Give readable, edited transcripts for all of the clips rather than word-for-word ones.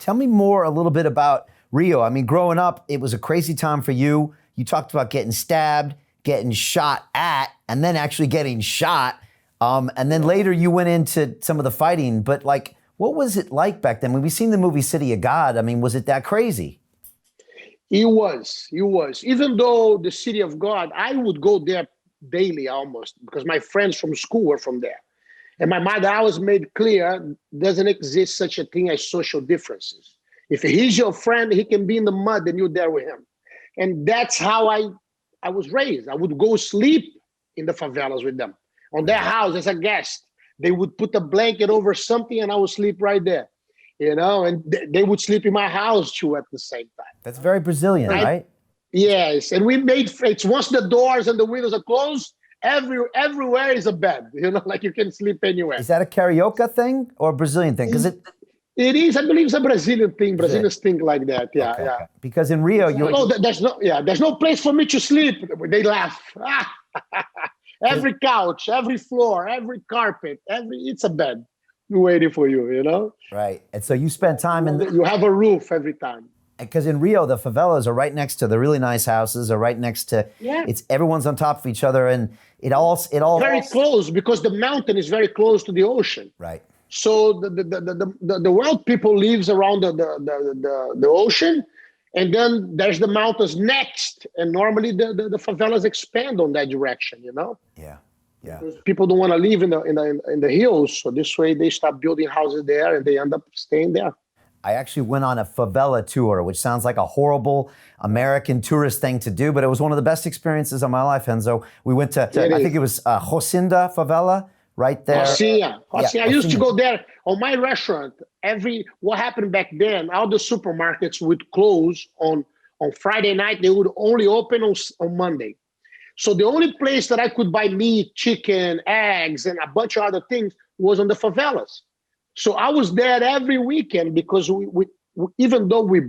Tell me more a little bit about Rio. I mean, growing up, it was a crazy time for you. You talked about getting stabbed, getting shot at, and then actually getting shot. And then later you went into some of the fighting. But like, what was it like back then? When we've seen the movie City of God, I mean, was it that crazy? It was. Even though the City of God, I would go there daily almost because my friends from school were from there. And my mother always made clear, doesn't exist such a thing as social differences. If he's your friend, he can be in the mud and you're there with him. And that's how I was raised. I would go sleep in the favelas with them, on their house as a guest. They would put a blanket over something and I would sleep right there. And they would sleep in my house too at the same time. That's very Brazilian, right? Yes, and we made friends. Once the doors and the windows are closed, everywhere is a bed. Like you can sleep anywhere. Is that a carioca thing or a Brazilian thing? Because it is. I believe it's a Brazilian thing. Brazilians think like that. Yeah, okay. yeah. Because in Rio, there's no place for me to sleep. They laugh. Every couch, every floor, every carpet, it's a bed waiting for you. Right. And so you spend time you have a roof every time. Because in Rio, the favelas are right next to the really nice houses, are right next to, it's everyone's on top of each other, and it all very close because the mountain is very close to the ocean. Right. So the wild people lives around the ocean, and then there's the mountains next, and normally the favelas expand on that direction. Yeah. Yeah. Because people don't want to live in the hills, so this way they start building houses there, and they end up staying there. I actually went on a favela tour, which sounds like a horrible American tourist thing to do, but it was one of the best experiences of my life, Renzo. We went to I think it was Rocinda favela, right there. Rocinha. I used to go there on my restaurant. What happened back then, all the supermarkets would close on Friday night. They would only open on Monday. So the only place that I could buy meat, chicken, eggs, and a bunch of other things was on the favelas. So I was there every weekend because we even though we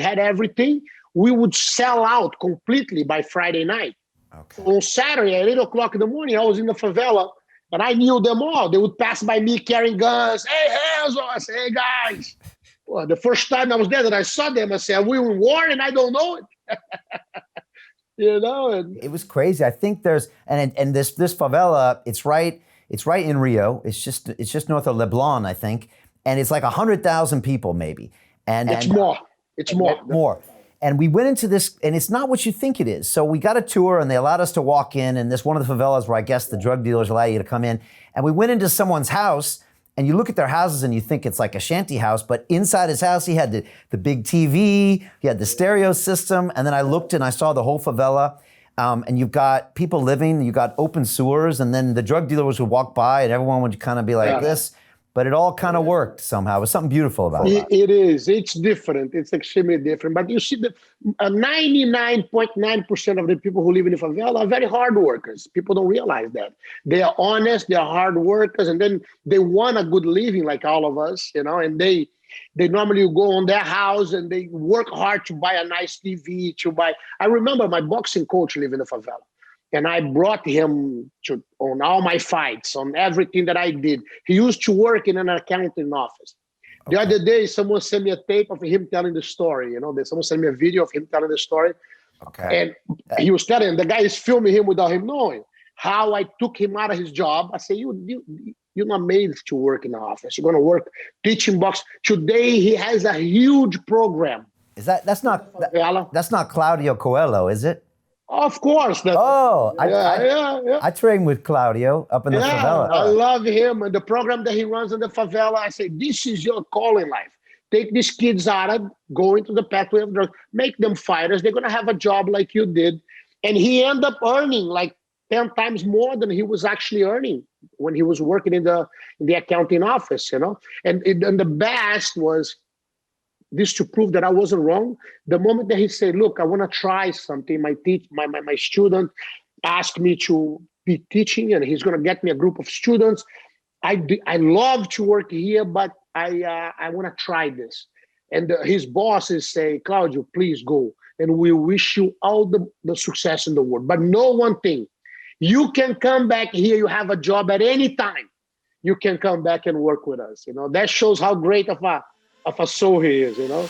had everything, we would sell out completely by Friday night. Okay. So on Saturday at 8:00 in the morning, I was in the favela and I knew them all. They would pass by me carrying guns. Hey, Renzo. I say, hey, guys. Well, the first time I was there that I saw them, I said, are we in war and I don't know it? And it was crazy. I think there's, and this favela, it's right in Rio. It's just north of Leblon, I think. And it's like 100,000 people maybe. And it's more. It's more. More. And we went into this, and it's not what you think it is. So we got a tour, and they allowed us to walk in, and this one of the favelas where I guess the drug dealers allow you to come in. And we went into someone's house, and you look at their houses, and you think it's like a shanty house. But inside his house, he had the big TV, he had the stereo system. And then I looked, and I saw the whole favela. And you've got people living, you got open sewers, and then the drug dealers would walk by, and everyone would kind of be like this. But it all kind of worked somehow. It was something beautiful about it. It is. It's different. It's extremely different. But you see, 99.9% of the people who live in the favela are very hard workers. People don't realize that. They are honest, they are hard workers, and then they want a good living like all of us, and they normally go on their house and they work hard to buy a nice TV, I remember my boxing coach lived in the favela. And I brought him on all my fights, on everything that I did. He used to work in an accounting office. Okay. The other day, someone sent me a tape of him telling the story. Someone sent me a video of him telling the story. Okay. And he was telling, the guy is filming him without him knowing how I took him out of his job. I said, you're not made to work in the office. You're going to work teaching box. Today, he has a huge program. That's not Claudio Coelho, is it? Of course. I trained with Claudio up in the favela. I love him. And the program that he runs in the favela, I say, this is your call in life. Take these kids out of going to the pathway of drugs. Make them fighters. They're going to have a job like you did. And he ended up earning like 10 times more than he was actually earning when he was working in the accounting office, And the best was, this to prove that I wasn't wrong. The moment that he said, look, I want to try something, my student asked me to be teaching, and he's going to get me a group of students. I love to work here, but I want to try this. And his bosses say, Claudio, please go. And we wish you all the success in the world. But know one thing, you can come back here. You have a job at any time. You can come back and work with us. That shows how great of of a soul he is, you know.